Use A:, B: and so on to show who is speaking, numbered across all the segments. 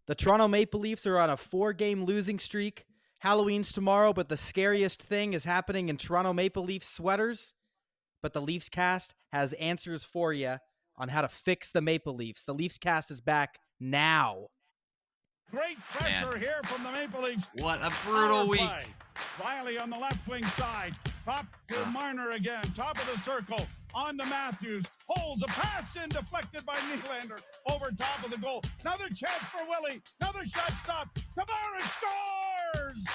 A: The Toronto Maple Leafs are on a 4-game losing streak. Halloween's tomorrow, but the scariest thing is happening in Toronto Maple Leafs sweaters. But the Leafs cast has answers for you on how to fix the Maple Leafs. The Leafs cast is back now.
B: Great pressure here from the Maple Leafs.
C: What a brutal week.
B: Riley on the left wing side. Top to Marner again. Top of the circle. On to Matthews. Holds a pass in. Deflected by Nylander. Over top of the goal. Another chance for Willie. Another shot stop. Tavares scores!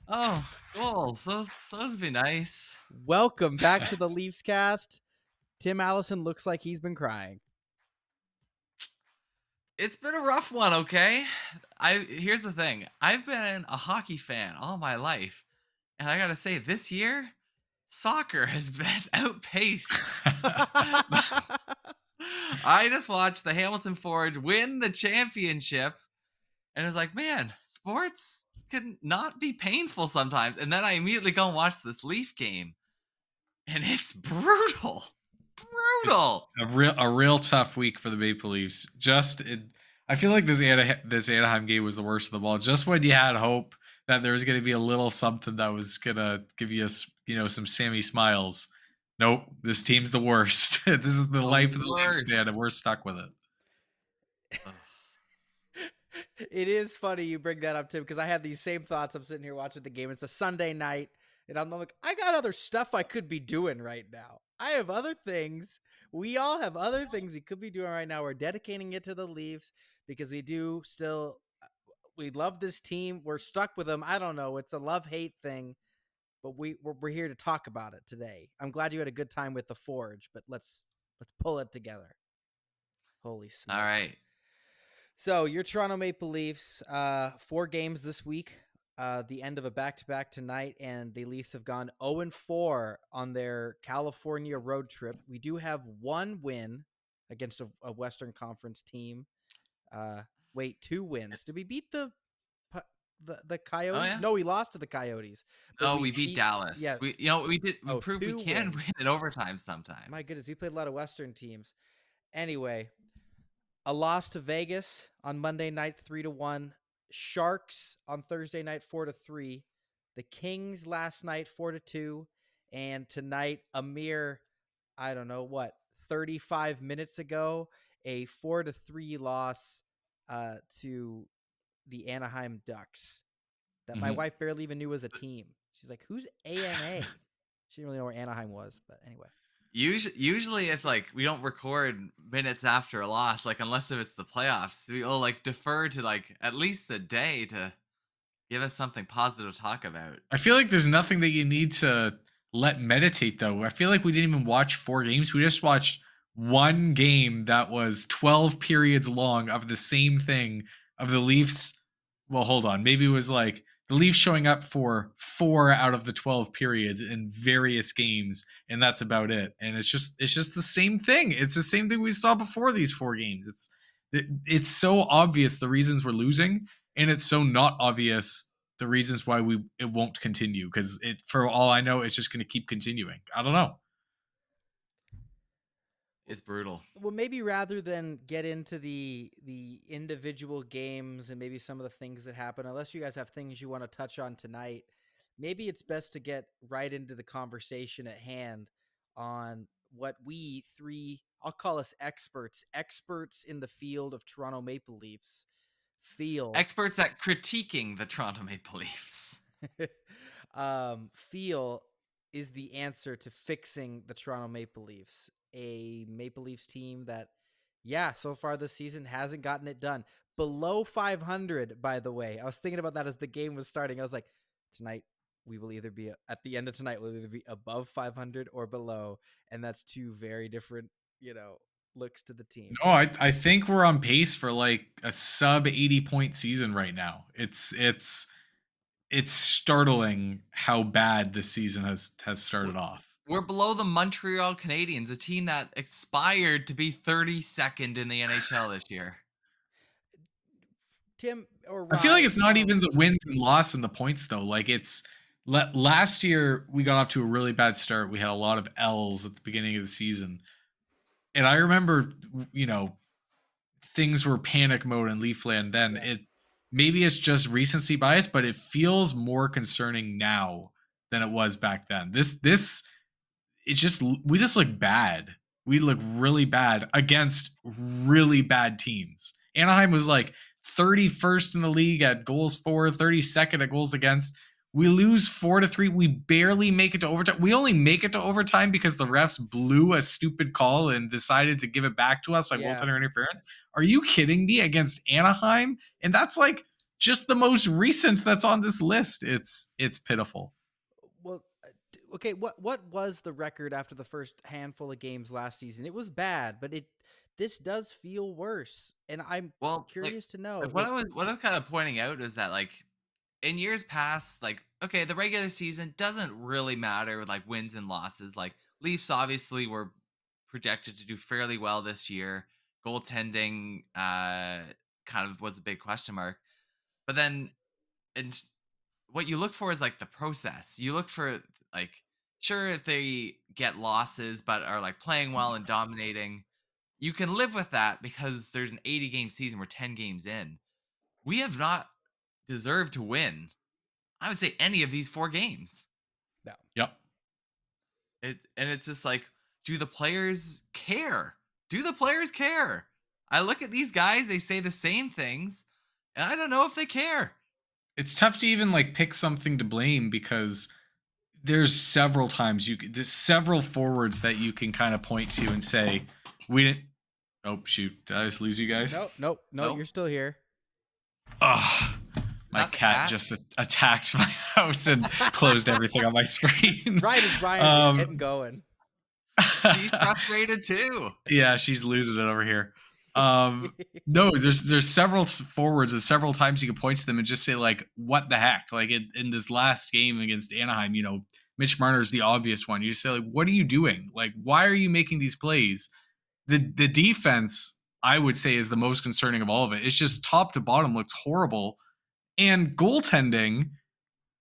C: Oh, goals. Those would be nice.
A: Welcome back to the Leafs cast. Tim Allison looks like he's been crying.
C: It's been a rough one, okay? Here's the thing. I've been a hockey fan all my life. And I gotta say, this year, soccer has been outpaced. I just watched the Hamilton Forge win the championship. And it was like, man, sports can not be painful sometimes. And then I immediately go and watch this Leaf game. And it's brutal. Brutal.
D: It's a real tough week for the Maple Leafs. I feel like this Anaheim game was the worst of them all. Just when you had hope that there was going to be a little something that was going to give you, some Sammy smiles. Nope, this team's the worst. This is the life of the Leafs fan, and we're stuck with it.
A: It is funny you bring that up, Tim, because I had these same thoughts. I'm sitting here watching the game. It's a Sunday night, and I'm like, I got other stuff I could be doing right now. I have other things. We all have other things we could be doing right now. We're dedicating it to the Leafs because we love this team. We're stuck with them. I don't know. It's a love-hate thing, but we're here to talk about it today. I'm glad you had a good time with the Forge, but let's pull it together. Holy smokes.
C: All right.
A: So your Toronto Maple Leafs, 4 games this week, the end of a back-to-back tonight, and the Leafs have gone 0-4 on their California road trip. We do have one win against a Western Conference team. 2 wins. Did we beat the Coyotes?
C: Oh, yeah?
A: No, we lost to the Coyotes.
C: No, we beat Dallas.
A: Yeah.
C: We did. We proved we can win in overtime sometimes.
A: My goodness, we played a lot of Western teams. Anyway, a loss to Vegas on Monday night, 3-1. Sharks on Thursday night, 4-3. The Kings last night, 4-2. And tonight, a mere, 35 minutes ago, a 4-3 loss to the Anaheim Ducks that my wife barely even knew was a team. She's like, who's ANA? She didn't really know where Anaheim was, but anyway.
C: Usually if we don't record minutes after a loss, unless if it's the playoffs, we'll defer to at least a day to give us something positive to talk about.
D: I feel like there's nothing that you need to let meditate though. I feel like we didn't even watch 4 games. We just watched one game that was 12 periods long of the same thing of the Leafs. Well, hold on. Maybe it was the Leafs showing up for 4 out of the 12 periods in various games, and that's about it. And it's just the same thing. It's the same thing we saw before these 4 games. It's so obvious the reasons we're losing, and it's so not obvious the reasons why it won't continue, because for all I know, it's just going to keep continuing. I don't know.
C: It's brutal.
A: Well, maybe rather than get into the individual games and maybe some of the things that happen, unless you guys have things you want to touch on tonight, maybe it's best to get right into the conversation at hand on what we 3, I'll call us experts in the field of Toronto Maple Leafs feel.
C: Experts at critiquing the Toronto Maple Leafs.
A: Feel is the answer to fixing the Toronto Maple Leafs. A Maple Leafs team that, so far this season hasn't gotten it done. Below 500, by the way. I was thinking about that as the game was starting. I was like, tonight, we will either be, at the end of tonight, we'll either be above 500 or below. And that's 2 very different, looks to the team.
D: No, I think we're on pace for a sub 80-point season right now. It's startling how bad this season has started off.
C: We're below the Montreal Canadiens, a team that aspired to be 32nd in the NHL this year.
A: Tim or Ryan,
D: I feel like it's not even the wins and loss and the points though. Last year we got off to a really bad start. We had a lot of L's at the beginning of the season. And I remember, things were panic mode in Leafland then.
A: Yeah.
D: It maybe it's just recency bias, but it feels more concerning now than it was back then. This it's just we just look bad. We look really bad against really bad teams. Anaheim was like 31st in the league at goals for, 32nd at goals against. We lose 4-3. We barely make it to overtime. We only make it to overtime because the refs blew a stupid call and decided to give it back to us like
A: Yeah.
D: goaltender interference. Are you kidding me? Against Anaheim? And that's like just the most recent that's on this list. It's pitiful.
A: Well, okay. What was the record after the first handful of games last season? It was bad, but this does feel worse, and I'm
C: Well,
A: curious to know.
C: what I was kind of pointing out is that like in years past, like okay, the regular season doesn't really matter with like wins and losses. Like Leafs obviously were projected to do fairly well this year. Goaltending kind of was a big question mark. But then and what you look for is like the process. You look for like sure if they get losses but are like playing well and dominating, you can live with that because there's an 80 game season. We're 10 games in. We have not deserved to win, I would say, any of these 4 games.
A: No.
D: Yep.
C: And it's just like, do the players care? Do the players care? I look at these guys, they say the same things, and I don't know if they care.
D: It's tough to even like pick something to blame because there's several times there's several forwards that you can kind of point to and say we didn't. Oh shoot! Did I just lose you guys?
A: Nope.
C: Nope.
A: You're still here.
D: Oh, my
C: Not the
D: cat
C: cat?
D: just attacked my house and closed everything on my screen.
A: Right as Brian was getting going.
C: She's frustrated too.
D: Yeah, she's losing it over here. No, there's several forwards and several times you can point to them and just say like, what the heck? Like in this last game against Anaheim, Mitch Marner's the obvious one. You just say like, what are you doing? Like, why are you making these plays? The defense, I would say, is the most concerning of all of it. It's just top to bottom looks horrible. And goaltending,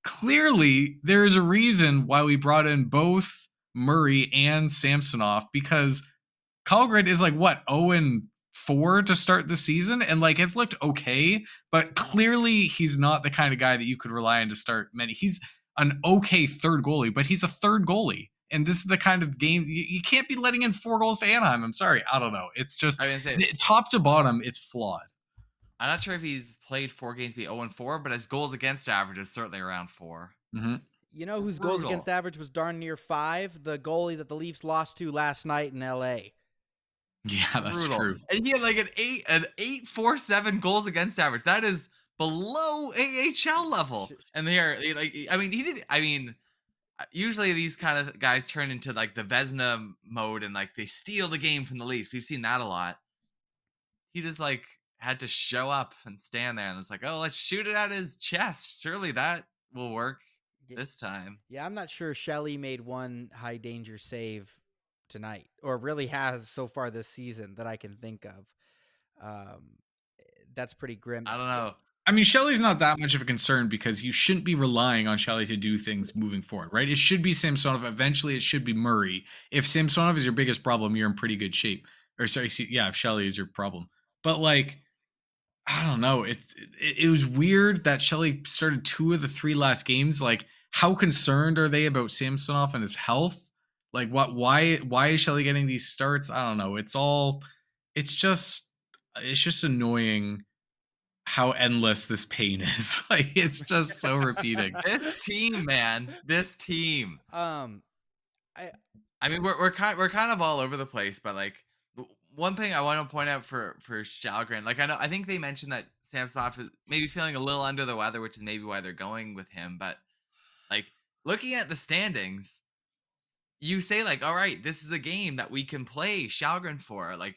D: clearly there's a reason why we brought in both Murray and Samsonov, because Kallgren is like what 0-4 to start the season, and like it's looked okay, but clearly he's not the kind of guy that you could rely on to start many. He's an okay third goalie, but he's a third goalie, and this is the kind of game you can't be letting in 4 goals to Anaheim. I'm sorry, I don't know. It's just
C: I was gonna say,
D: top to bottom, it's flawed.
C: I'm not sure if he's played 4 games be 0-4, but his goals against average is certainly around 4.
D: Mm-hmm.
A: You know whose goals against average was darn near 5? The goalie that the Leafs lost to last night in LA.
D: Yeah, that's true.
C: And he had like an 8.47 goals against average. That is below AHL level. And usually these kind of guys turn into like the Vezina mode and like they steal the game from the Leafs. We've seen that a lot. He just like had to show up and stand there and it's like, oh, let's shoot it at his chest. Surely that will work this time.
A: Yeah, I'm not sure Shelley made one high danger save tonight, or really has so far this season that I can think of. That's pretty grim.
C: I don't know.
D: I mean, Shelley's not that much of a concern because you shouldn't be relying on Shelley to do things moving forward, right? It should be Samsonov. Eventually, it should be Murray. If Samsonov is your biggest problem, you're in pretty good shape. Or sorry, yeah, if Shelley is your problem. But like, I don't know. It was weird that Shelley started 2 of the 3 last games. Like, how concerned are they about Samsonov and his health? Like, why is Shelley getting these starts? I don't know. It's just annoying how endless this pain is. Like, it's just so repeating.
C: This team, man. This team.
A: I
C: mean, we're kind of all over the place, but like one thing I want to point out for Shalgren, like I think they mentioned that Samsonov is maybe feeling a little under the weather, which is maybe why they're going with him. But like looking at the standings, you say like, all right, this is a game that we can play Shalgren for. Like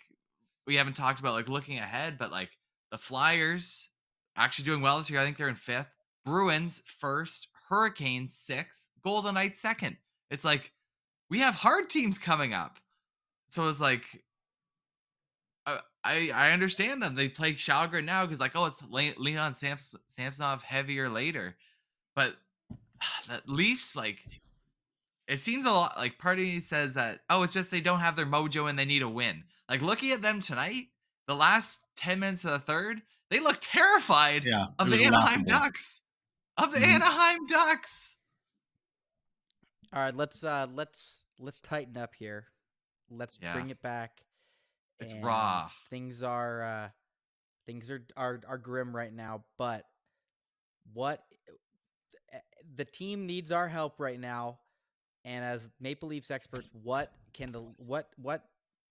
C: we haven't talked about like looking ahead, but like the Flyers actually doing well this year. I think they're in 5th. Bruins 1st, Hurricanes 6th, Golden Knights 2nd. It's like we have hard teams coming up. So it's like I understand that they play Shalgren now because like, oh, it's lean on Samsonov heavier later. But the Leafs, like, it seems a lot like part of me says that, oh, it's just they don't have their mojo and they need a win. Like looking at them tonight, the last 10 minutes of the third, they look terrified
D: Yeah, it
C: of
D: was
C: the Anaheim
D: laughable.
C: Ducks. Of the
D: Mhm.
C: Anaheim Ducks.
A: All right, let's tighten up here. Let's
C: Yeah,
A: bring it back.
C: it's
A: And
C: raw.
A: things are grim right now, but what the team needs our help right now. And as Maple Leafs experts, what can the what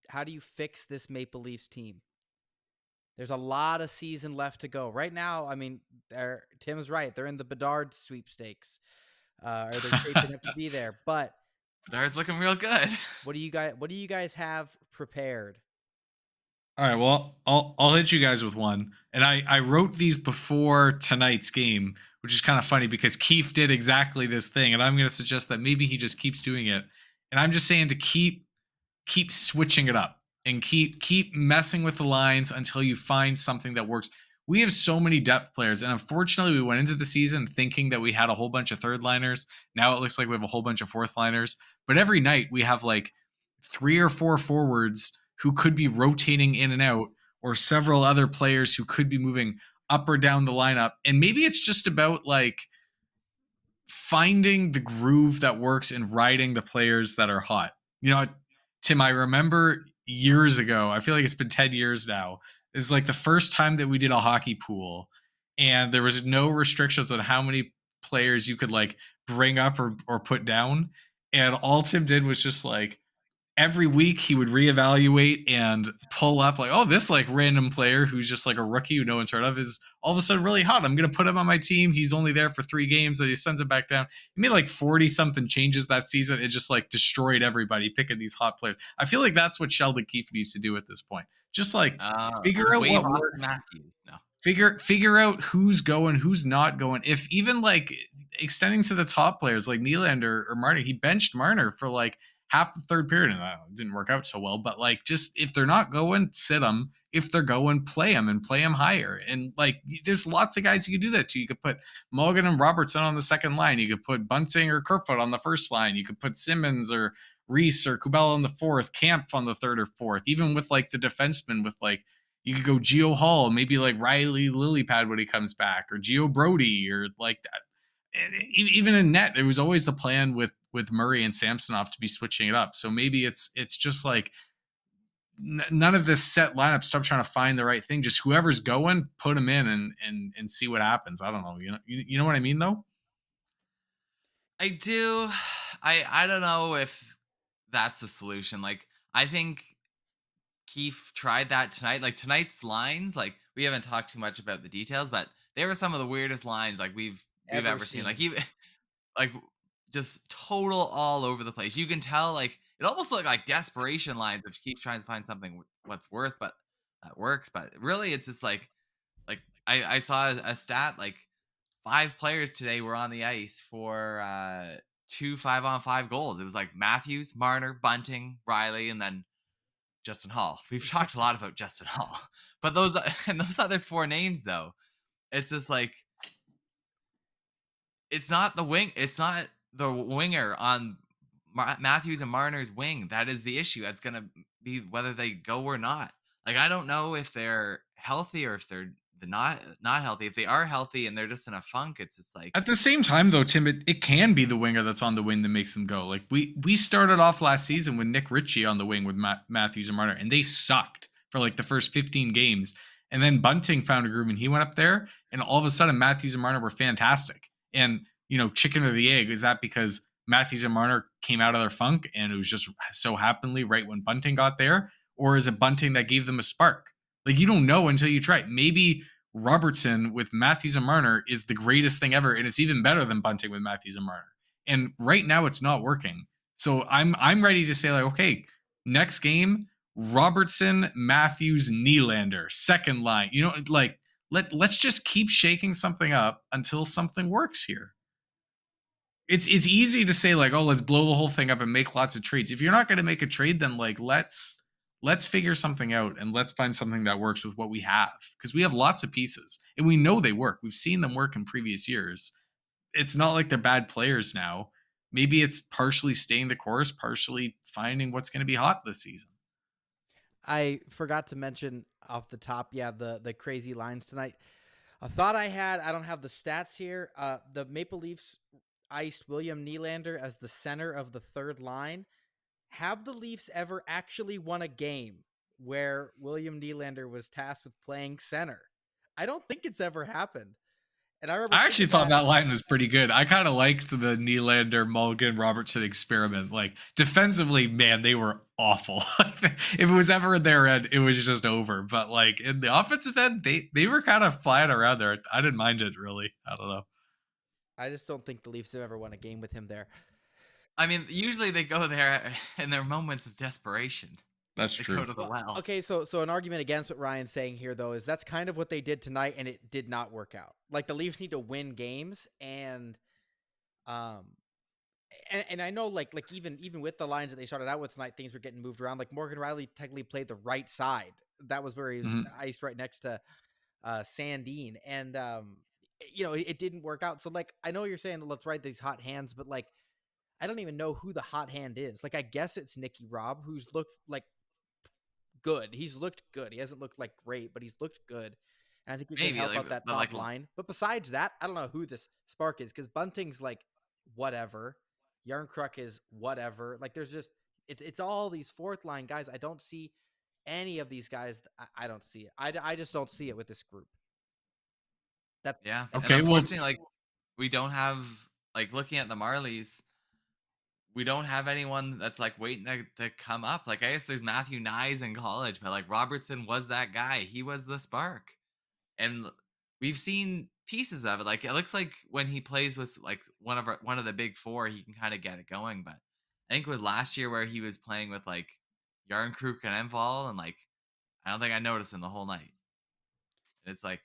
A: how do you fix this Maple Leafs team? There's a lot of season left to go. Right now, I mean, Tim's right. They're in the Bedard sweepstakes. Or they're shaping up to be there. But
C: Bedard's looking real good.
A: what do you guys have prepared?
D: All right, well, I'll hit you guys with one. And I wrote these before tonight's game, which is kind of funny because Keefe did exactly this thing, and I'm going to suggest that maybe he just keeps doing it. And I'm just saying to keep switching it up and keep messing with the lines until you find something that works. We have so many depth players, and unfortunately, we went into the season thinking that we had a whole bunch of third liners. Now it looks like we have a whole bunch of fourth liners. But every night we have like 3 or 4 forwards who could be rotating in and out, or several other players who could be moving up or down the lineup. And maybe it's just about like finding the groove that works and riding the players that are hot. You know, Tim, I remember years ago, I feel like it's been 10 years now. It's like the first time that we did a hockey pool and there was no restrictions on how many players you could like bring up or put down. And all Tim did was just like every week he would reevaluate and pull up like, oh, this like random player who's just like a rookie who no one's heard of is all of a sudden really hot. I'm going to put him on my team. He's only there for 3 games. And he sends it back down. He made like 40 something changes that season. It just like destroyed everybody picking these hot players. I feel like that's what Sheldon Keefe needs to do at this point. Just like figure out
C: Wave
D: what
C: Austin
D: works,
C: Matthews. No.
D: figure out who's going, who's not going. If even like extending to the top players like Nylander or Marner, he benched Marner for like half the third period, and that didn't work out so well. But like, just if they're not going, sit them. If they're going, play them and play them higher. And like, there's lots of guys you could do that to. You could put Mulligan and Robertson on the second line. You could put Bunting or Kerfoot on the first line. You could put Simmons or Reese or Kubel on the fourth, Camp on the third or fourth. Even with like the defensemen, with like you could go Geo Hall, maybe like Riley Lilypad when he comes back, or Geo Brody, or like that. And even in net, there was always the plan with Murray and Samsonov to be switching it up. So maybe it's just like none of this set lineup. Stop trying to find the right thing. Just whoever's going, put them in and see what happens. I don't know. You know what I mean though.
C: I do. I don't know if that's the solution. Like, I think Keefe tried that tonight. Like, tonight's lines, like, we haven't talked too much about the details, but they were some of the weirdest lines like we've
A: Ever
C: ever seen. Like,
A: seen?
C: even like just total all over the place. You can tell like it almost looked like desperation lines of Keefe trying to find something what's worth, but that works. But really, it's just like I saw a stat like 5 players today were on the ice for 2 5-on-5 goals. It was like Matthews, Marner, Bunting, Riley, and then Justin Hall. We've talked a lot about Justin Hall, but those and those other 4 names though, it's just like it's not the wing. It's not the winger on Matthews and Marner's wing. That is the issue. That's gonna be whether they go or not. Like I don't know if they're healthy or if they're not healthy. If they are healthy and they're just in a funk, it's just like
D: At the same time, though, Tim, it can be the winger that's on the wing that makes them go. Like we started off last season with Nick Ritchie on the wing with Matthews and Marner, and they sucked for like the first 15 games. And then Bunting found a groove, and he went up there, and all of a sudden Matthews and Marner were fantastic. And chicken or the egg, is that because Matthews and Marner came out of their funk, and it was just so happenly right when Bunting got there, or is it Bunting that gave them a spark? Like you don't know until you try. Maybe Robertson with Matthews and Marner is the greatest thing ever, and it's even better than Bunting with Matthews and Marner. And right now, it's not working. So I'm ready to say like, okay, next game, Robertson, Matthews, Nylander, second line. Like let's just keep shaking something up until something works here. It's easy to say like, oh, let's blow the whole thing up and make lots of trades. If you're not going to make a trade, then like let's figure something out and let's find something that works with what we have, because we have lots of pieces and we know they work. We've seen them work in previous years. It's not like they're bad players now. Maybe it's partially staying the course, partially finding what's going to be hot this season.
A: I forgot to mention off the top. Yeah, the crazy lines tonight. A thought I had, I don't have the stats here. The Maple Leafs iced William Nylander as the center of the third line. Have the Leafs ever actually won a game where William Nylander was tasked with playing center? I don't think it's ever happened. And I remember
D: I actually
A: thinking
D: thought
A: that.
D: that line was pretty good. I kind of liked the Nylander, Mulligan, Robertson experiment. Like defensively, man, they were awful. If it was ever in their end, it was just over. But like in the offensive end, they were kind of flying around there. I didn't mind it really. I don't know.
A: I just don't think the Leafs have ever won a game with him there.
C: I mean, usually they go there in their moments of desperation.
D: That's
C: They
D: true.
C: go to the well.
A: Okay, so an argument against what Ryan's saying here though is that's kind of what they did tonight, and it did not work out. Like the Leafs need to win games, um, and I know like even with the lines that they started out with tonight, things were getting moved around. Like Morgan Riley technically played the right side. That was where he was
D: Mhm.
A: iced right next to Sandine, and it didn't work out. So like I know you're saying let's ride these hot hands, but like I don't even know who the hot hand is. Like I guess it's Nicky Robb, who's looked like good. He's looked good. He hasn't looked like great, but he's looked good. And I think he can
C: Maybe
A: help
C: like
A: out that
C: the
A: top line. But besides that, I don't know who this spark is because Bunting's like whatever. Yarncruck is whatever. Like there's just it's all these fourth line guys. I don't see any of these guys. I don't see it. I just don't see it with this group. That's
C: yeah.
A: that's
C: And
D: Okay, well,
C: unfortunately, like we don't have like looking at the Marlies, we don't have anyone that's like waiting to come up. Like I guess there's Matthew Nyes in college, but like Robertson was that guy. He was the spark. And we've seen pieces of it. Like it looks like when he plays with like one of the big four, he can kind of get it going. But I think it was last year where he was playing with like Yarncrook and Enval, and like I don't think I noticed him the whole night. And it's like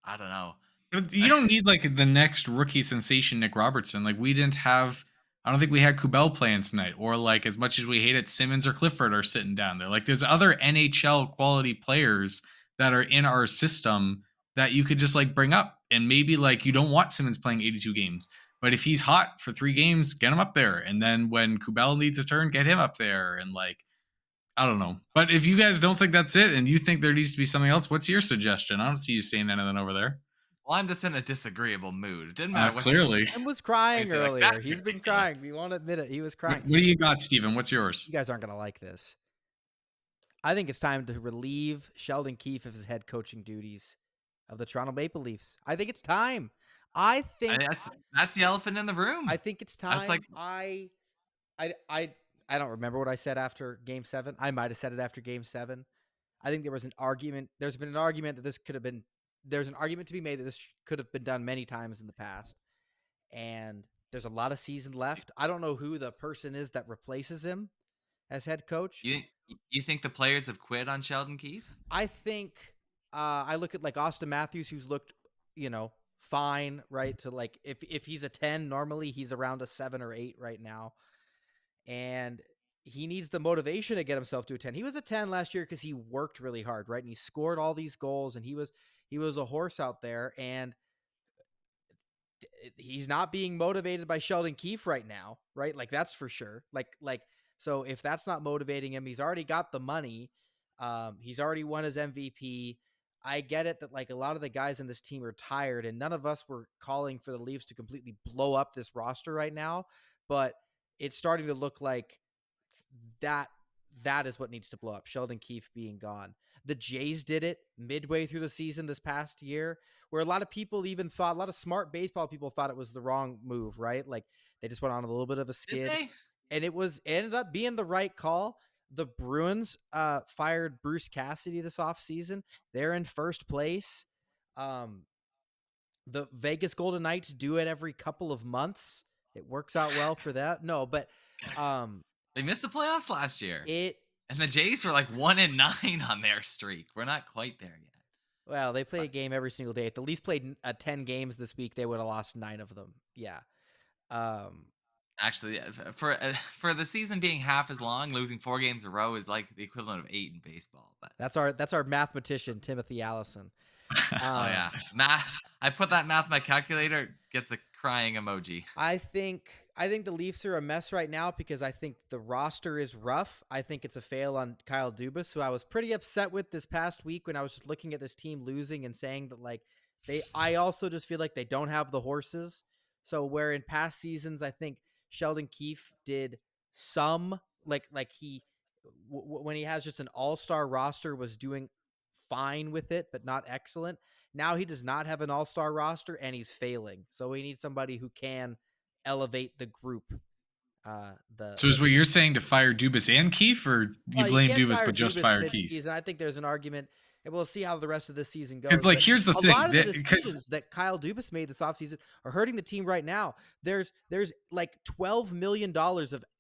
C: I don't know.
D: but you don't need like the next rookie sensation, Nick Robertson. Like we didn't have. I don't think we had Kubel playing tonight, or like as much as we hate it, Simmons or Clifford are sitting down there. Like there's other NHL quality players that are in our system that you could just like bring up, and maybe like you don't want Simmons playing 82 games, but if he's hot for 3 games, get him up there, and then when Kubel needs a turn, get him up there, and like I don't know. But if you guys don't think that's it, and you think there needs to be something else, what's your suggestion? I don't see you saying anything over there.
C: Well, I'm just in a disagreeable mood. It didn't matter what you
D: Clearly.
C: say.
A: Tim was
C: I
A: crying
C: say like
A: earlier.
C: that's
A: He's been
C: ridiculous.
A: crying. We won't admit it. He was
D: What
A: crying.
D: do you got, Steven? What's yours?
A: You guys aren't gonna like this. I think it's time to relieve Sheldon Keefe of his head coaching duties of the Toronto Maple Leafs. I think it's time. I think
C: That's the elephant in the room.
A: I think it's
C: That's like
A: time. I I I don't remember what I said after game 7. I might have said it after game 7. I think there was an argument. There's been an argument that this could have been there's an argument to be made that this could have been done many times in the past. And there's a lot of season left. I don't know who the person is that replaces him as head coach.
C: you. You think the players have quit on Sheldon Keefe?
A: I think I look at like Austin Matthews, who's looked, fine, right? To like if he's a 10, normally he's around a 7 or 8 right now. And he needs the motivation to get himself to a 10. He was a 10 last year because he worked really hard, right? And he scored all these goals, and he was a horse out there, and he's not being motivated by Sheldon Keefe right now, right? Like that's for sure. Like so if that's not motivating him, he's already got the money. He's already won his MVP. I get it that like a lot of the guys in this team are tired, and none of us were calling for the Leafs to completely blow up this roster right now, but it's starting to look like that that is what needs to blow up. Sheldon Keefe being gone. The Jays did it midway through the season this past year, where a lot of people even thought, a lot of smart baseball people thought it was the wrong move, right? Like they just went on a little bit of a
C: Did
A: skid,
C: they?
A: and it ended up being the right call. The Bruins fired Bruce Cassidy this offseason. They're in first place. The Vegas Golden Knights do it every couple of months. It works out well for that. No, but
C: They missed the playoffs last year.
A: it
C: And the Jays were like 1-9 on their streak. We're not quite there yet.
A: Well, they play a game every single day. If the Leafs played 10 games this week, they would have lost 9 of them. Yeah.
C: Actually, for the season being half as long, losing 4 games in a row is like the equivalent of 8 in baseball. But
A: That's our mathematician, Timothy Allison.
C: oh yeah, math. I put that math in my calculator. Gets a crying emoji.
A: I think I think the Leafs are a mess right now because I think the roster is rough. I think it's a fail on Kyle Dubas, who I was pretty upset with this past week when I was just looking at this team losing and saying that like I also just feel like they don't have the horses. So where in past seasons I think Sheldon Keefe did some like he when he has just an all-star roster was doing fine with it but not excellent. Now he does not have an all-star roster and he's failing. So we need somebody who can elevate the group.
D: So is what you're saying to fire Dubas and Keefe, or you
A: Well, you
D: blame
A: can't
D: Dubas
A: fire
D: but just
A: Dubas
D: fire Keefe?
A: mid-season. I think there's an argument, and we'll see how the rest of this season
D: Because
A: goes.
D: like
A: But
D: here's the
A: a
D: thing,
A: lot of the
D: because
A: decisions that Kyle Dubas made this offseason are hurting the team right now. There's like $12 million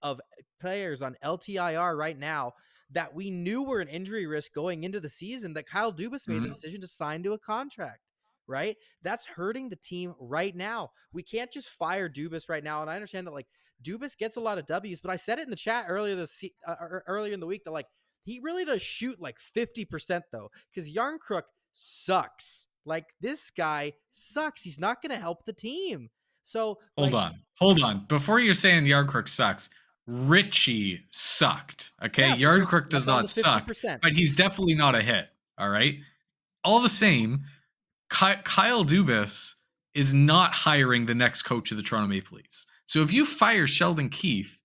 A: of players on LTIR right now that we knew were an injury risk going into the season that Kyle Dubas made the decision to sign to a contract. Right? That's hurting the team right now. We can't just fire Dubas right now. And I understand that like Dubas gets a lot of W's, but I said it in the chat earlier in the week that like he really does shoot like 50% though, because Yarncrook sucks. Like this guy sucks. He's not going to help the team. So
D: hold on. Before you're saying Yardcrook sucks, Richie sucked. Okay,
A: yeah, so
D: Yardcrook does
A: that's on
D: not
A: the
D: suck,
A: 50%.
D: but he's definitely not a hit. All right. All the same, Kyle Dubas is not hiring the next coach of the Toronto Maple Leafs. So if you fire Sheldon Keefe,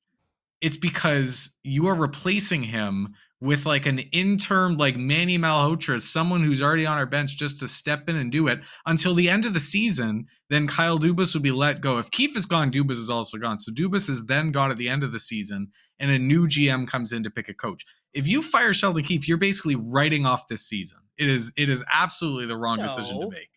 D: it's because you are replacing him with like an interim, like Manny Malhotra, someone who's already on our bench just to step in and do it until the end of the season. Then Kyle Dubas will be let go. If Keefe is gone, Dubas is also gone. So Dubas is then gone at the end of the season, and a new GM comes in to pick a coach. If you fire Sheldon Keefe, you're basically writing off this season. It is absolutely the wrong decision to make.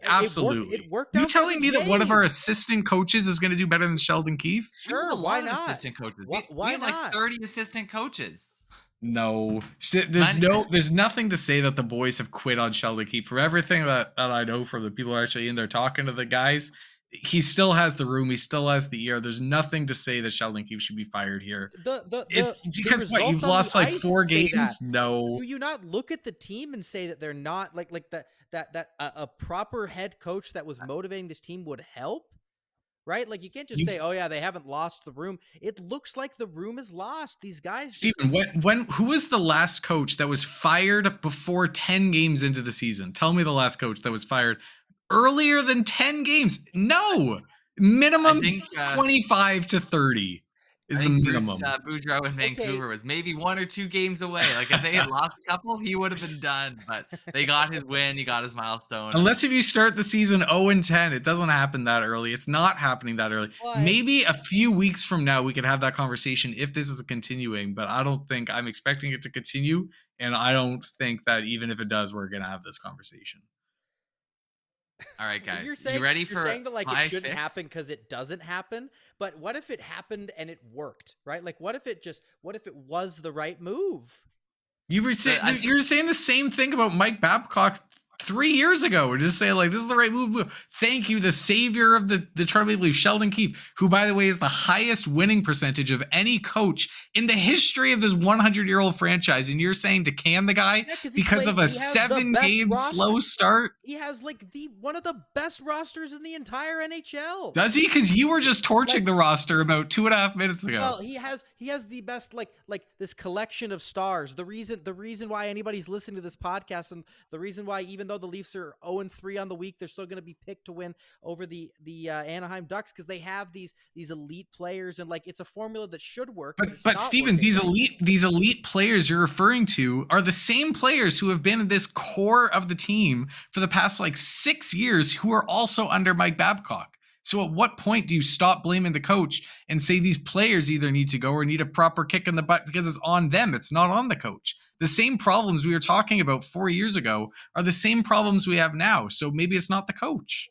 D: Absolutely.
A: It worked
D: You
A: out for
D: telling
A: the
D: me that one of our
A: Jays.
D: assistant coaches is going to do better than Sheldon Keefe?
C: We have
A: Sure,
C: a
A: why
C: lot of
A: not?
C: assistant coaches.
A: Why
C: We have like
A: not?
C: 30 assistant coaches.
D: No, there's nothing to say that the boys have quit on Sheldon Keefe. For everything that I know from the people actually in there talking to the guys, he still has the room. He still has the ear. There's nothing to say that Sheldon Keefe should be fired here. It's because what, you've lost like 4 games? No.
A: Do you not look at the team and say that they're not like that a proper head coach that was motivating this team would help? Right? Like you can't just say, "Oh yeah, they haven't lost the room." It looks like the room is lost. These guys
D: Steven, who was the last coach that was fired before 10 games into the season? Tell me the last coach that was fired earlier than 10 games. No. Minimum 25 to 30 is the minimum.
C: Bruce Boudreau in Vancouver was maybe 1 or 2 games away. Like if they had lost a couple, he would have been done. But they got his win. He got his milestone.
D: Unless if you start the season 0-10, it doesn't happen that early. It's not happening that early. Maybe a few weeks from now we could have that conversation if this is continuing. But I don't think I'm expecting it to continue, and I don't think that even if it does, we're gonna have this conversation.
C: All right, guys.
A: You're
C: ready for
A: saying that like it shouldn't
C: fix?
A: happen because it doesn't happen? But what if it happened and it worked, right? Like what if it was the right move?
D: You're saying the same thing about Mike Babcock 3 years ago. We're just saying like this is the right move. Thank you, the savior of the Toronto Maple Leafs, Sheldon Keefe, who by the way is the highest winning percentage of any coach in the history of this 100-year-old franchise. And you're saying to can the guy because of a 7-game slow start?
A: He has like one of the best rosters in the entire NHL.
D: Does he? Because you were just torching the roster about 2.5 minutes ago.
A: Well, he has the best like this collection of stars. The reason why anybody's listening to this podcast, and the reason why even though the Leafs are 0-3 on the week, they're still going to be picked to win over the Anaheim Ducks because they have these elite players, and like it's a formula that should work.
D: But Steven, these elite players you're referring to are the same players who have been in this core of the team for the past like 6 years, who are also under Mike Babcock. So at what point do you stop blaming the coach and say these players either need to go or need a proper kick in the butt because it's on them? It's not on the coach. The same problems we were talking about 4 years ago are the same problems we have now. So maybe it's not the coach.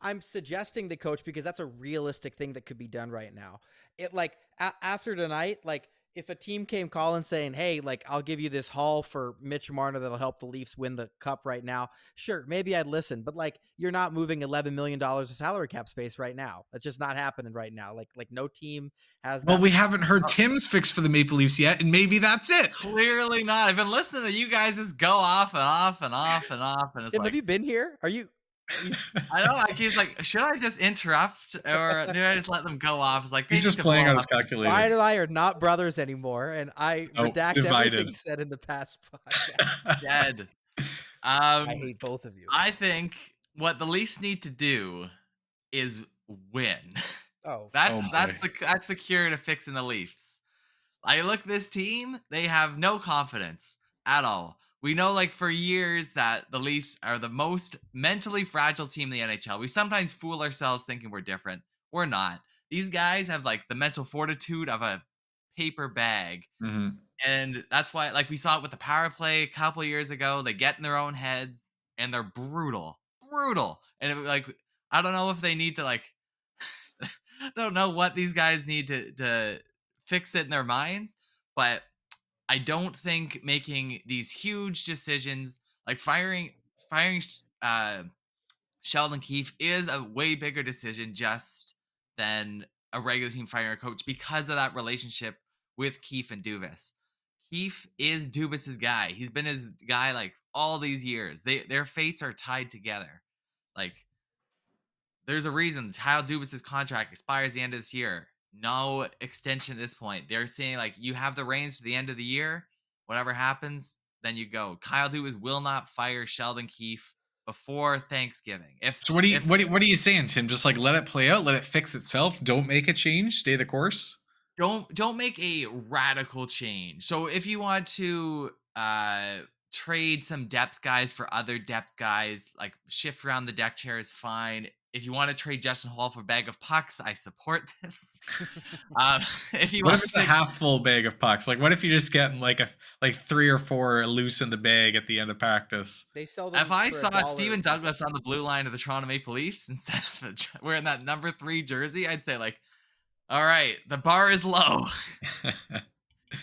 A: I'm suggesting the coach because that's a realistic thing that could be done right now. It like after tonight, like if a team came calling saying, "Hey, like I'll give you this haul for Mitch Marner that'll help the Leafs win the cup right now," sure, maybe I'd listen. But like you're not moving $11 million of salary cap space right now. That's just not happening right now. Like no team has that.
D: Well, we haven't heard Tim's fix for the Maple Leafs yet, and maybe that's it.
C: Clearly not. I've been listening to you guys just go off and off and off and off. And it's
A: Tim,
C: like,
A: have you been here? Are you?
C: I know, like, he's like, "Should I just interrupt or do I just let them go off?" It's like, they
D: He's
C: need
D: just
C: to blow
D: playing on his
C: off.
D: calculator.
A: Ryan and I are not brothers anymore, and I
D: Oh,
A: redact everything
D: divided.
A: said in the past podcast.
C: Dead.
A: I
C: Um,
A: hate both of you.
C: I think what the Leafs need to do is win.
A: Oh,
C: That's
D: Oh
C: that's
D: boy.
C: the that's the cure to fixing the Leafs. I look at this team, they have no confidence at all. We know, like, for years that the Leafs are the most mentally fragile team in the NHL. We sometimes fool ourselves thinking we're different. We're not. These guys have, like, the mental fortitude of a paper bag.
D: Mhm.
C: And that's why, like, we saw it with the power play a couple years ago. They get in their own heads and they're brutal, brutal. And like, I don't know if they need to, like, don't know what these guys need to fix it in their minds, but I don't think making these huge decisions like firing Sheldon Keefe is a way bigger decision just than a regular team firing a coach because of that relationship with Keefe and Dubas. Keefe is Dubas's guy. He's been his guy like all these years. Their fates are tied together. Like, there's a reason Kyle Dubas's contract expires the end of this year. No extension at this point. They're saying, like, you have the reins to the end of the year. Whatever happens, then you go. Kyle Dubas will not fire Sheldon Keefe before Thanksgiving.
D: So what do you
C: If
D: what are you saying, Tim? Just like let it play out, let it fix itself. Don't make a change. Stay the course.
C: don't make a radical change. So if you want to trade some depth guys for other depth guys, like shift around the deck chair is fine. If you want to trade Justin Hall for a bag of pucks, I support this. If you
D: What if
C: want
D: it's a
C: to,
D: half full bag of pucks? Like what if you just get like 3 or 4 loose in the bag at the end of practice?
A: they sell
C: if
A: them
C: I
A: for a
C: saw
A: dollar.
C: Steven Douglas on the blue line of the Toronto Maple Leafs instead of wearing that number 3 jersey, I'd say, like, all right, the bar is low.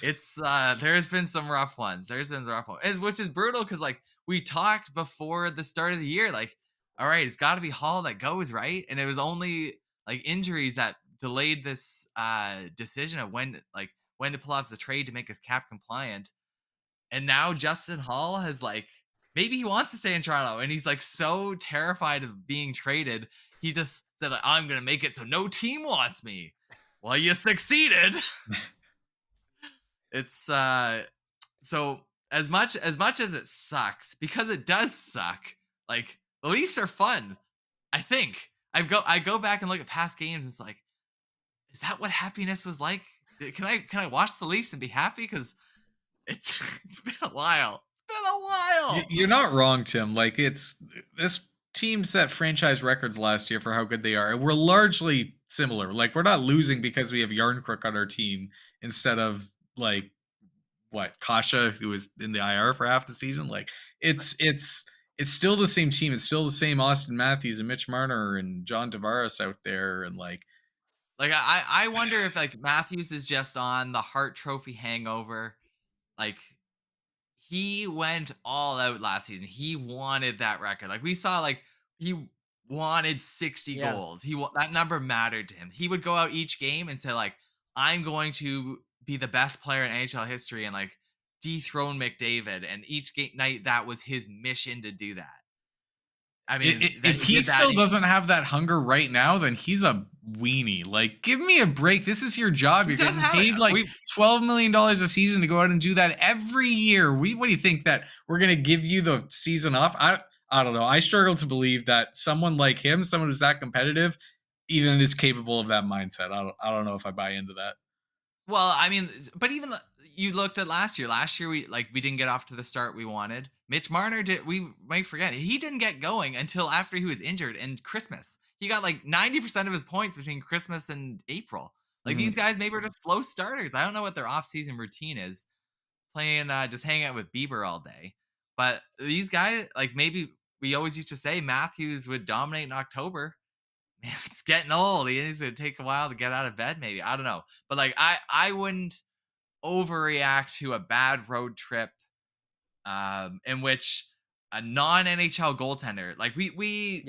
C: It's there's been some rough ones. There's been rough ones, which is brutal because, like, we talked before the start of the year, like, all right, it's got to be Hall that goes, right, and it was only like injuries that delayed this decision of when to pull off the trade to make us cap compliant. And now Justin Hall has, like, maybe he wants to stay in Toronto, and he's like so terrified of being traded. He just said, like, I'm gonna make it so no team wants me. Well, you succeeded. It's so as much as it sucks, because it does suck, like, the Leafs are fun. I think I go back and look at past games and it's like, is that what happiness was like? Can I watch the Leafs and be happy? Because it's it's been a while. It's been a while.
D: You're not wrong, Tim. Like it's this team set franchise records last year for how good they are. And we're largely similar. Like we're not losing because we have Yarncrook on our team instead of like what Kasha, who was in the IR for half the season. Like it's still the same team. It's still the same Austin Matthews and Mitch Marner and John Tavares out there. And
C: Like, I wonder if, like, Matthews is just on the Hart Trophy hangover. Like, he went all out last season. He wanted that record. Like, we saw, like, he wanted 60
A: Yeah.
C: goals. That number mattered to him. He would go out each game and say, like, I'm going to be the best player in NHL history and, like, dethrone McDavid. And each night that was his mission to do that. I mean, that
D: if
C: he
D: he
C: did that.
D: still doesn't have that hunger right now, then he's a weenie. Like, give me a break. This is your job.
C: He
D: You're
C: does
D: getting
C: have it.
D: paid like $12 million a season to go out and do that every year. What do you think that we're going to give you the season off? I don't know. I struggle to believe that someone like him, someone who's that competitive, even is capable of that mindset. I don't know if I buy into that.
C: Well, I mean, but even you looked at last year. Last year, we didn't get off to the start we wanted. Mitch Marner did. We might forget he didn't get going until after he was injured and Christmas. He got like 90% of his points between Christmas and April. Like, these guys maybe are just slow starters. I don't know what their off-season routine is. Playing just hanging out with Bieber all day. But these guys, like, maybe we always used to say Matthews would dominate in October. Man, it's getting old. He needs to take a while to get out of bed, maybe. I don't know. But, like, I wouldn't overreact to a bad road trip in which a non-NHL goaltender, like, we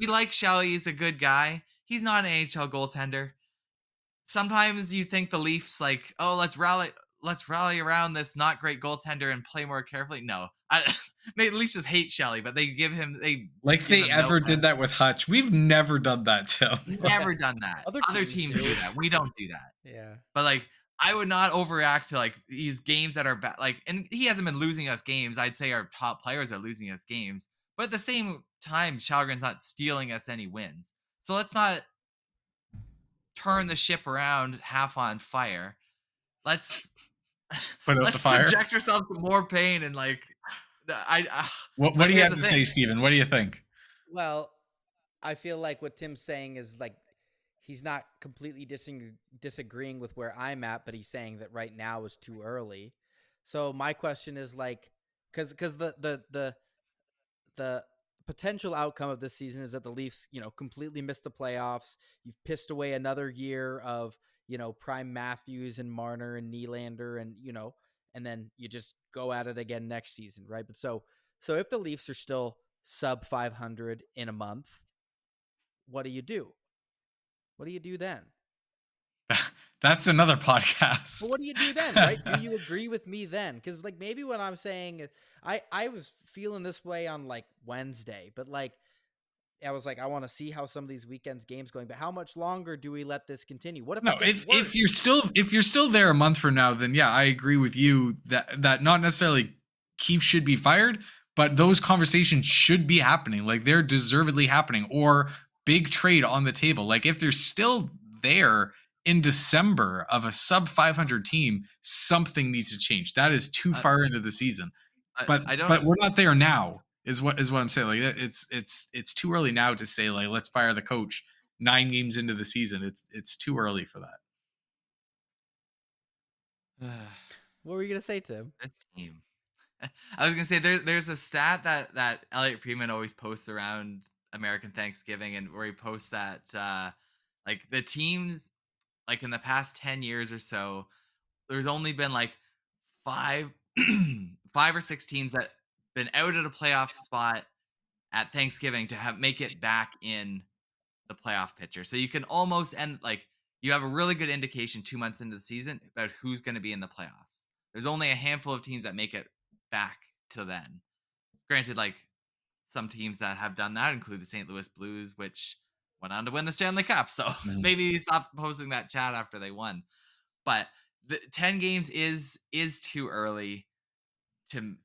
C: like Shelley. He's a good guy. He's not an NHL goaltender. Sometimes you think the Leafs, like, oh, let's rally around this not great goaltender and play more carefully. No, Maybe the Leafs just hate Shelley, but they give him
D: Like
C: give
D: they
C: him
D: ever
C: no
D: did that with Hutch. We've never done that, Tim.
C: never done that.
A: Other
C: Other
A: teams
C: teams do
A: do.
C: that. We don't do that.
A: Yeah.
C: But like, I would not overreact to like these games that are bad. Like, and he hasn't been losing us games. I'd say our top players are losing us games. But at the same time, Chalgren's not stealing us any wins. So let's not turn the ship around half on fire. Let's
D: Put out the
C: let's
D: fire.
C: subject ourselves to more pain and like
D: What
C: but
D: do you
C: here's
D: have
C: the
D: to
C: thing.
D: say, Steven? What do you think?
A: Well, I feel like what Tim's saying is like he's not completely disagreeing with where I'm at, but he's saying that right now is too early. So my question is like, because the potential outcome of this season is that the Leafs, completely missed the playoffs. You've pissed away another year of, prime Matthews and Marner and Nylander and, and then you just go at it again next season, right? But so if the Leafs are still sub 500 in a month, what do you do? What do you do then?
D: That's another podcast.
A: But what do you do then, right? Do you agree with me then? Because like maybe what I'm saying, I was feeling this way on like Wednesday, but like I was like, I want to see how some of these weekends games going. But how much longer do we let this continue? What if
D: No,
A: it gets worse?
D: if you're still there a month from now, then yeah, I agree with you that not necessarily Keefe should be fired, but those conversations should be happening. Like they're deservedly happening, or big trade on the table. Like if they're still there in December of a sub 500 team, something needs to change. That is too far into the season. But
C: I don't
D: but we're not there now. Is what I'm saying. Like it's too early now to say like let's fire the coach 9 games into the season. It's too early for that.
A: What were you gonna say, Tim?
C: This team. I was gonna say there's a stat that Elliot Friedman always posts around American Thanksgiving, and where he posts that like the teams like in the past 10 years or so, there's only been like five five or six teams that been out at a playoff spot at Thanksgiving to make it back in the playoff picture. So you can almost end like you have a really good indication 2 months into the season about who's going to be in the playoffs. There's only a handful of teams that make it back to then. Granted, like some teams that have done that include the St. Louis Blues, which went on to win the Stanley Cup. So maybe he stopped posting that chat after they won. But the 10 games is too early to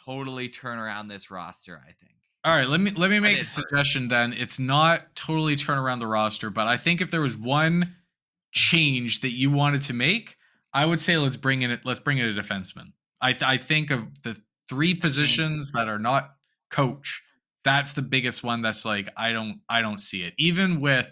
C: totally turn around this roster, I think.
D: All right, let me make a suggestion then. It's not totally turn around the roster, but I think if there was one change that you wanted to make, I would say let's bring in a defenseman. I think of the 3 positions that are not coach, that's the biggest one that's like I don't see it. Even with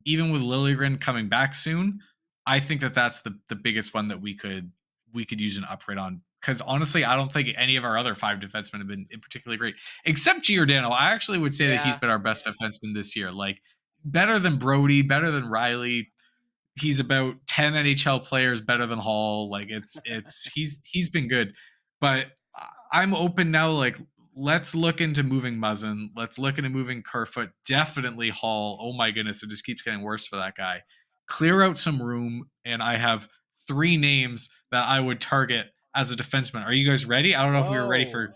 D: Liljegren coming back soon, I think that's the biggest one that we could use an upgrade on. Because honestly, I don't think any of our other 5 defensemen have been particularly great, except Giordano. I actually would say that he's been our best defenseman this year. Like better than Brody, better than Riley. He's about 10 NHL players better than Hall. Like he's been good. But I'm open now. Like let's look into moving Muzzin. Let's look into moving Kerfoot. Definitely Hall. Oh my goodness, it just keeps getting worse for that guy. Clear out some room, and I have 3 names that I would target as a defenseman. Are you guys ready? I don't know if we were ready for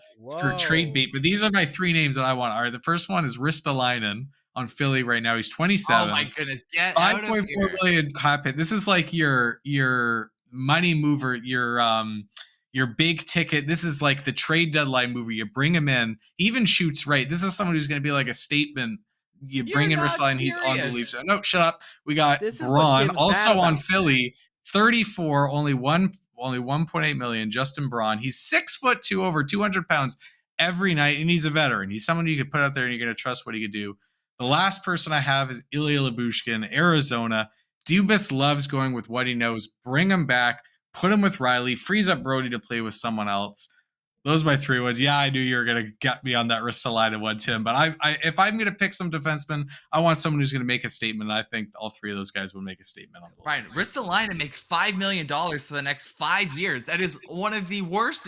D: trade bait, but these are my 3 names that I want. All right, the first one is Ristolainen on Philly right now. He's 27.
C: Oh my goodness, get out of here.
D: 5.4 million cap hit. This is like your money mover, your big ticket. This is like the trade deadline mover. You bring him in. He even shoots right. This is someone who's going to be like a statement. You bring in Ristolainen, he's on the Leafs. No, shut up. We got Braun, also on Philly, 34, only 1.8 million. Justin Braun. He's 6'2", over 200 pounds every night, and he's a veteran. He's someone you could put out there, and you're going to trust what he could do. The last person I have is Ilya Lyubushkin, Arizona. Dubas loves going with what he knows. Bring him back. Put him with Riley. Frees up Brody to play with someone else. Those are my 3 ones. Yeah, I knew you were going to get me on that Ristolainen one, Tim. But I if I'm going to pick some defensemen, I want someone who's going to make a statement. I think all 3 of those guys would make a statement on the
C: Right. Ristolainen makes $5 million for the next 5 years. That is one of the worst,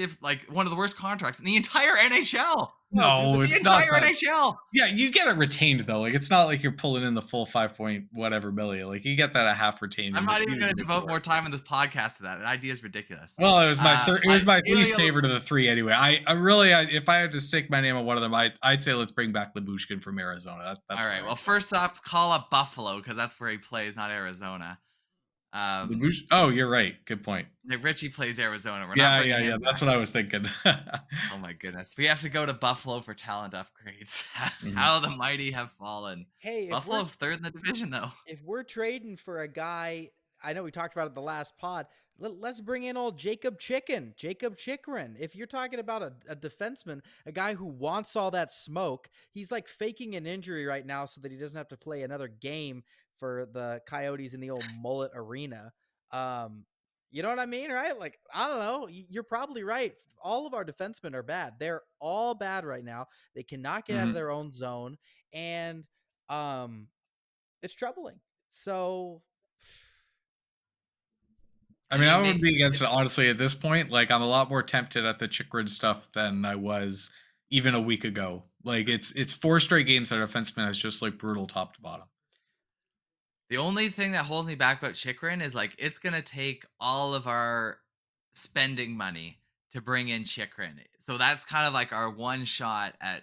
C: one of the worst contracts in the entire NHL.
A: Oh, dude,
D: No,
A: this
C: The
D: it's not
C: entire
D: that.
C: NHL.
D: Yeah, you get it retained though. Like it's not like you're pulling in the full 5 point whatever million. Like you get that at half retained,
C: I'm
D: and
C: not even
D: you
C: going to
D: make it
C: devote
D: work.
C: more time in this podcast to that. That idea is ridiculous.
D: Well, it was my third. It was my least
C: Ilya-
D: favorite of the three anyway. I really, if I had to stick my name on one of them, I'd say let's bring back Lyubushkin from Arizona. That's
C: All right.
D: where
C: Well, first off, call up Buffalo because that's where he plays, not Arizona.
D: Oh, you're right. Good point.
C: Like Richie plays Arizona. We're not
D: Yeah,
C: bringing
D: yeah,
C: him
D: yeah. That's
C: back.
D: what I was thinking.
C: Oh my goodness. We have to go to Buffalo for talent upgrades.
D: Mhm.
C: How the mighty have fallen.
A: Hey,
C: Buffalo's third in the division though.
A: if we're trading for a guy, I know we talked about it the last pod. Let's bring in old Jacob Chikrin. If you're talking about a defenseman, a guy who wants all that smoke, he's like faking an injury right now so that he doesn't have to play another game for the Coyotes in the old Mullet Arena. Um, you know what I mean, right? Like, I don't know. You're probably right. All of our defensemen are bad. They're all bad right now. They cannot get out of
D: Mhm.
A: their own zone, and um, it's troubling. So,
D: I
C: I
D: mean, I
C: mean,
D: would be against it
C: it's
D: honestly at this point. Like, I'm a lot more tempted at the Chikrin stuff than I was even a week ago. Like, it's 4 straight games that our defenseman has just like brutal top to bottom.
C: the only thing that holds me back about Chikrin is like it's gonna take all of our spending money to bring in Chikrin. So that's kind of like our one shot at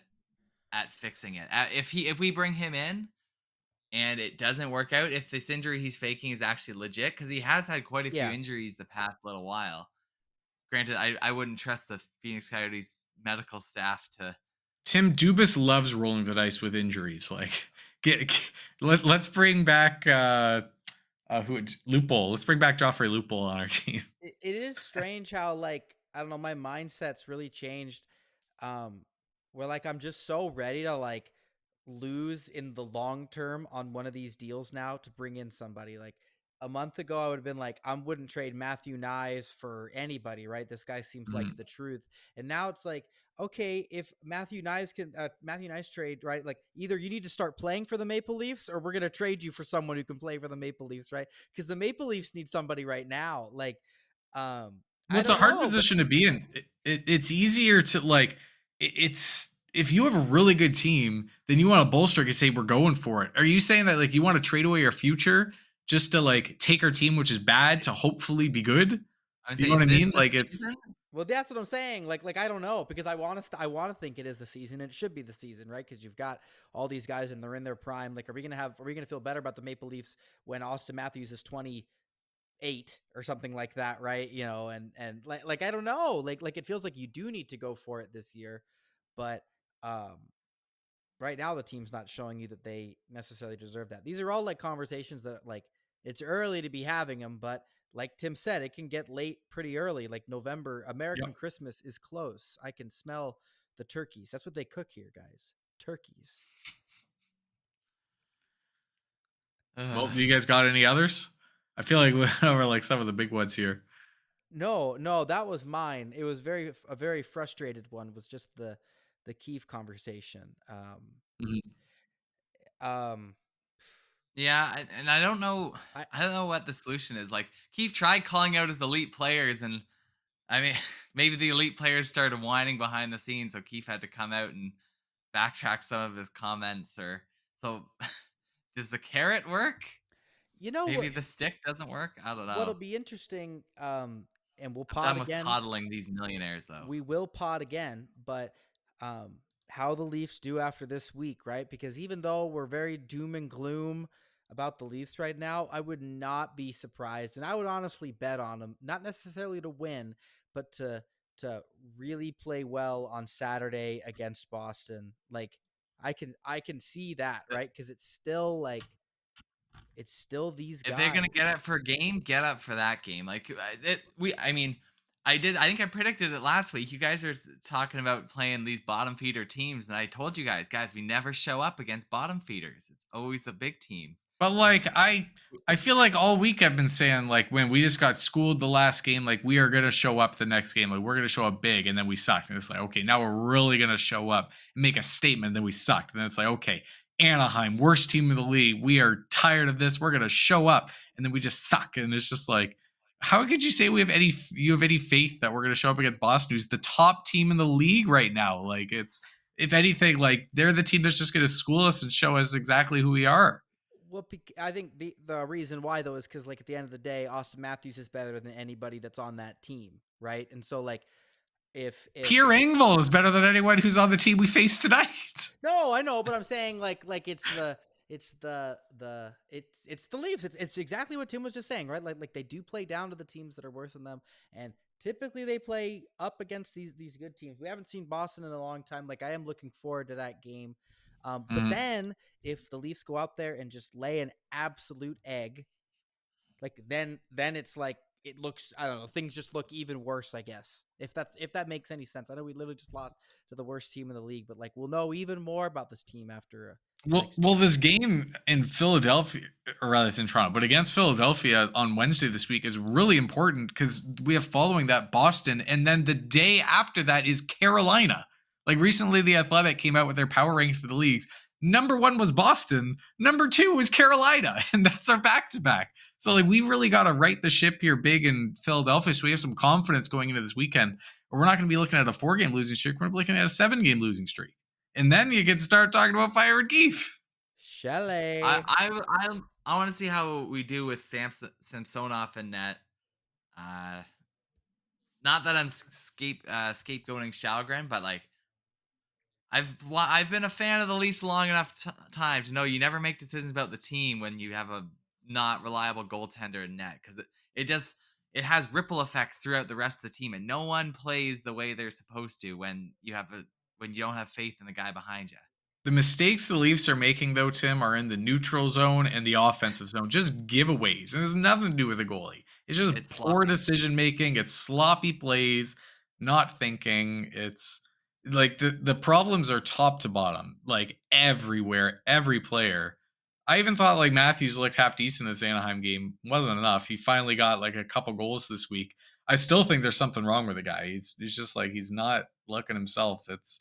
C: fixing it. If we bring him in and it doesn't work out, if this injury he's faking is actually legit, because he has had quite a few
A: yeah.
C: injuries the past little while. Granted, I wouldn't trust the Phoenix Coyotes medical staff to.
D: Tim Dubas loves rolling the dice with injuries. Like, let's bring back Loophole. Let's bring back Joffrey Loophole on our team.
A: It is strange how, like, I don't know, my mindset's really changed. Um, where like I'm just so ready to like lose in the long term on one of these deals now to bring in somebody. Like a month ago, I would have been like, I wouldn't trade Matthew Nyes for anybody, right? This guy seems like
D: Mhm.
A: the truth. And now it's like, okay, if Matthew Nyes trade, right? Like either you need to start playing for the Maple Leafs or we're gonna trade you for someone who can play for the Maple Leafs, right? Because the Maple Leafs need somebody right now. Like,
D: Well,
A: I
D: it's a
A: don't
D: hard
A: know, but
D: position to be in. It's easier to like. It's if you have a really good team, then you want to bolster it and say we're going for it. Are you saying that like you want to trade away your future just to like take our team, which is bad, to hopefully be good?
C: I would
D: You
C: say,
D: know what
C: is
D: I
C: this
D: mean?
C: the
D: Like it's
C: season?
A: well, that's what I'm saying. Like I don't know because I want to think it is the season. And it should be the season, right? Because you've got all these guys and they're in their prime. Like, are we gonna feel better about the Maple Leafs when Austin Matthews is 28 or something like that, right? You know, and like I don't know. Like it feels like you do need to go for it this year, but um, right now the team's not showing you that they necessarily deserve that. These are all like conversations that like it's early to be having them, but like Tim said, it can get late pretty early. Like November, American
D: yep.
A: Christmas is close. I can smell the turkeys. That's what they cook here, guys. Turkeys.
D: Well,
C: Ugh.
D: do you guys got any others? I feel like we went over like some of the big ones here.
A: No, that was mine. It was a very frustrated one. Was just the Keefe conversation.
D: Mhm.
A: Um,
C: Yeah, and I don't know.
A: I
C: I don't know what the solution is. Like Keith tried calling out his elite players, and I mean, maybe the elite players started whining behind the scenes, so Keith had to come out and backtrack some of his comments. Or so, does the carrot work?
A: you know
C: Maybe
A: what
C: the stick doesn't work. I don't
A: what'll
C: know.
A: be interesting. And we'll
C: I'm
A: pod
C: done with
A: again.
C: coddling these millionaires, though.
A: We will pod again, but how the Leafs do after this week, right? Because even though we're very doom and gloom about the Leafs right now, I would not be surprised, and I would honestly bet on them, not necessarily to win, but to really play well on Saturday against Boston. Like I can see that, right? Because it's still like it's still these
C: If they're
A: guys.
C: gonna get up for a game, get up for that game. Like I mean, I did. I think I predicted it last week. You guys are talking about playing these bottom feeder teams, and I told you guys, we never show up against bottom feeders. It's always the big teams.
D: But
C: And
D: like I feel like all week I've been saying like when we just got schooled the last game, like we are gonna show up the next game, like we're gonna show up big, and then we sucked. And it's like, okay, now we're really gonna show up and make a statement, and then we sucked. And then it's like, okay, Anaheim, worst team in the league. We are tired of this. We're gonna show up, and then we just suck. And it's just like, how could you say you have any faith that we're gonna show up against Boston, who's the top team in the league right now? Like it's if anything, like they're the team that's just going to school us and show us exactly who we are.
A: Well, I think the reason why though is because like at the end of the day, Austin Matthews is better than anybody that's on that team, right? And so like if
D: Pierre Engvall is better than anyone who's on the team we face tonight.
A: no, I know, but I'm saying like it's the Leafs. It's exactly what Tim was just saying, right? Like they do play down to the teams that are worse than them, and typically they play up against these good teams. We haven't seen Boston in a long time. Like I am looking forward to that game. But
D: Mhm.
A: then if the Leafs go out there and just lay an absolute egg, like then it's like it looks, I don't know, things just look even worse, I guess. If that makes any sense. I know we literally just lost to the worst team in the league, but like we'll know even more about this team after the
D: Well,
A: next two
D: well, this
A: games.
D: game in Philadelphia, or rather, it's in Toronto, but against Philadelphia on Wednesday this week is really important because we have following that Boston, and then the day after that is Carolina. Like recently, the Athletic came out with their power rankings for the leagues. Number one was Boston. Number two was Carolina, and that's our back to back. So, like, we really got to right the ship here big in Philadelphia, so we have some confidence going into this weekend. But we're not going to be looking at a 4-game losing streak. We're looking at a 7-game losing streak. And then you can start talking about firing Keefe.
A: Shelley.
C: I want to see how we do with Samsonov and net. Uh, Not that I'm scapegoating Shalgren, but like I've been a fan of the Leafs long enough time to know you never make decisions about the team when you have a not reliable goaltender in net, because it has ripple effects throughout the rest of the team, and no one plays the way they're supposed to when you don't have faith in the guy behind you.
D: The mistakes the Leafs are making, though, Tim, are in the neutral zone and the offensive zone. Just giveaways. And it has nothing to do with the goalie. It's just
C: It's
D: poor
C: sloppy.
D: decision making. It's sloppy plays, not thinking. It's like the problems are top to bottom, like everywhere, every player. I even thought like Matthews looked half decent in this Anaheim game. Wasn't enough. He finally got like a couple goals this week. I still think there's something wrong with the guy. He's just like he's not looking himself. It's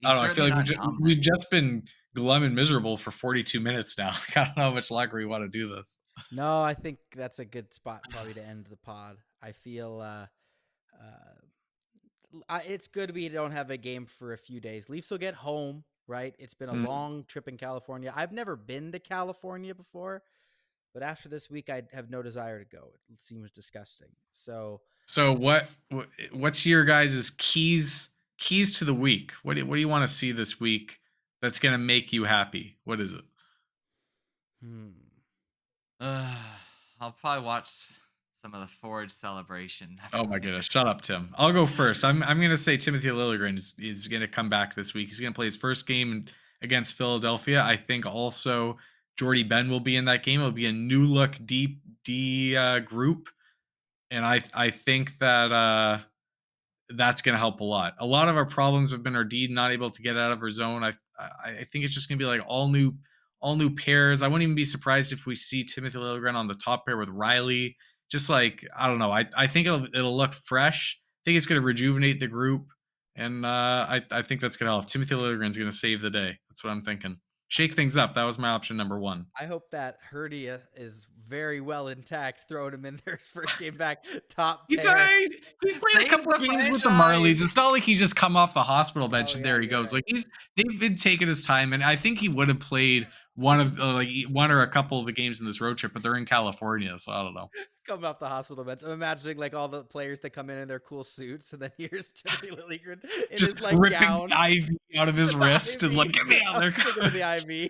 D: I
C: He's
D: don't know. I feel
C: certainly
D: like
C: not dominant.
D: we've just been glum and miserable for 42 minutes now. I don't know how much longer we want to do this.
A: No, I think that's a good spot probably to end the pod. I feel it's good we don't have a game for a few days. Leafs will get home, right? It's been a
D: Mm.
A: long trip in California. I've never been to California before, but after this week, I have no desire to go. It seems disgusting. So,
D: So what's your guys' keys to the week? What do you want to see this week that's gonna make you happy? What is it?
A: hmm.
C: I'll probably watch some of the Forge celebration.
D: Oh my goodness! Shut up, Tim. I'll go first. I'm gonna say Timothy Liljegren is gonna come back this week. He's gonna play his first game against Philadelphia. I think also Jordy Ben will be in that game. It'll be a new look deep D group, and I think that that's going to help a lot. A lot of our problems have been our D not able to get out of our zone. I think it's just going to be like all new pairs. I wouldn't even be surprised if we see Timothy Liljegren on the top pair with Riley. Just like I don't know. I think it'll look fresh. I think it's going to rejuvenate the group, and I think that's going to help. Timothy Liljegren's going to save the day. That's what I'm thinking. Shake things up. That was my option number one.
A: I hope that Herdia is very well intact, throwing him in there his first game back, top
D: He's,
A: pair.
D: he's played a
C: Save
D: couple
C: the
D: of games with the
C: franchise.
D: Marlies. It's not like he's just come off the hospital bench
A: Oh,
D: and
A: yeah,
D: there he
A: you're
D: goes.
A: right.
D: Like they've been taking his time, and I think he would have played one or a couple of the games in this road trip, but they're in California, so I don't know.
A: Coming off the hospital bench. I'm imagining like all the players that come in their cool suits, and then here's Timothy Liljegren in
D: Just
A: his like
D: ripping
A: gown.
D: the IV out of his
A: The
D: wrist and like,
A: IV.
D: get me out
A: I'm
D: there.
A: sticking to the IV.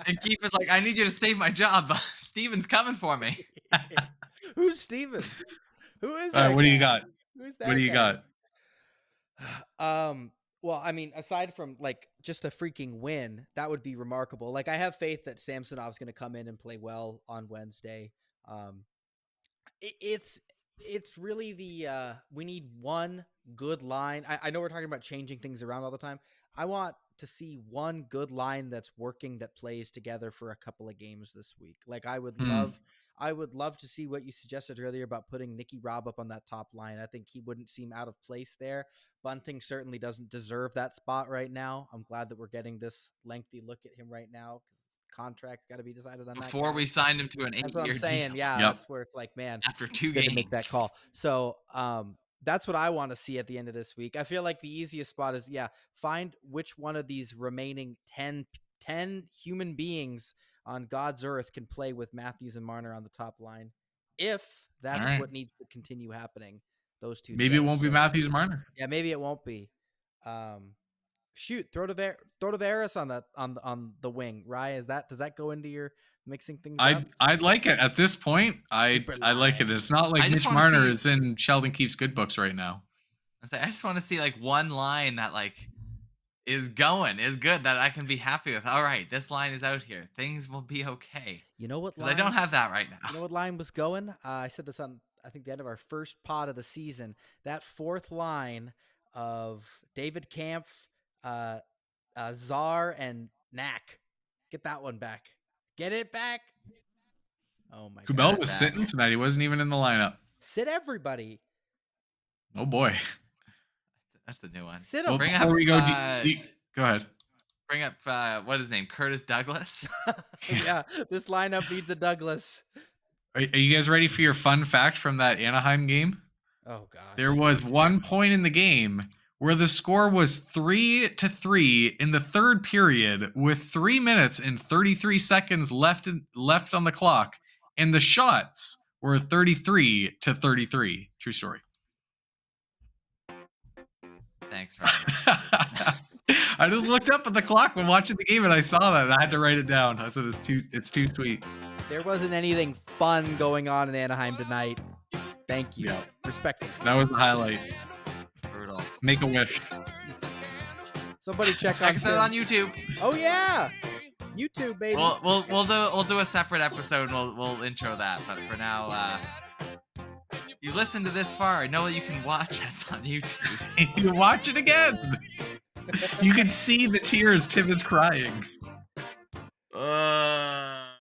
C: And Keefe is like, I need you to save my job, but Steven's coming for me.
A: Who's Steven? Who is that
D: What do you
A: guy?
D: got?
A: Who's
D: What do
A: that
D: you
A: guy?
D: got?
A: Well, I mean, aside from like just a freaking win, that would be remarkable. Like I have faith that Samsonov's going to come in and play well on Wednesday. Um, it's really the we need one good line. I know we're talking about changing things around all the time. I want to see one good line that's working that plays together for a couple of games this week. Like
D: Hmm.
A: I would love to see what you suggested earlier about putting Nicky Robb up on that top line. I think he wouldn't seem out of place there. Bunting certainly doesn't deserve that spot right now. I'm glad that we're getting this lengthy look at him right now because contract's got to be decided on that
C: Before
A: guy.
C: we signed him to an
A: That's what I'm
C: 8-year deal
A: saying. Yeah,
D: Yep.
A: that's where it's like, man,
C: after
A: it's
C: two
A: good to make that
C: games.
A: call. So, That's what I want to see at the end of this week. I feel like the easiest spot is, find which one of these remaining 10 human beings on God's earth can play with Matthews and Marner on the top line. If
D: All
A: that's
D: right.
A: what needs to continue happening, those two
D: Maybe it
A: together.
D: won't be
A: So,
D: Matthews Marner.
A: yeah, maybe it won't be. Shoot, throw Tavares on the wing. Rye, does that go into your mixing things up?
D: I'd like it at this point. I like it. It's not like
C: I just
D: Mitch
C: wanna
D: Marner
C: see-
D: is in Sheldon Keefe's good books right now.
C: I just want to see like one line that like is good that I can be happy with. All right, this line is out here. Things will be okay.
A: You know what
C: Because
A: line?
C: I don't have that right now.
A: You know what line was going? I said this on, I think, the end of our first pod of the season. That fourth line of David Kampf, Czar, and Knack. Get that one back. Get it back. Oh my
D: Kubel
A: god.
D: was
C: that.
D: sitting tonight. He wasn't even in the lineup.
A: Sit everybody.
D: Oh boy.
C: That's a new one.
A: Sit
D: Well,
A: them.
C: bring
D: before
C: up,
D: we go, go ahead.
C: Bring up what is his name? Curtis Douglas.
A: Yeah, this lineup needs a Douglas.
D: Are you guys ready for your fun fact from that Anaheim game?
A: Oh gosh.
D: There was 1 point in the game where the score was 3-3 in the third period with 3 minutes and 33 seconds left on the clock, and the shots were 33-33. True story.
C: Thanks, Ryan.
D: I just looked up at the clock when watching the game and I saw that and I had to write it down. I said it's too sweet.
A: There wasn't anything fun going on in Anaheim tonight. Thank you.
D: Yeah.
A: Respectfully.
D: That was the highlight.
C: Brutal.
D: Make a wish.
A: Somebody check on
C: Check us out on YouTube.
A: Oh yeah. YouTube, baby.
C: We'll do a separate episode. We'll intro that. But for now, you listened to this far. I know that you can watch us on YouTube.
D: You watch it again. You can see the tears Tim is crying.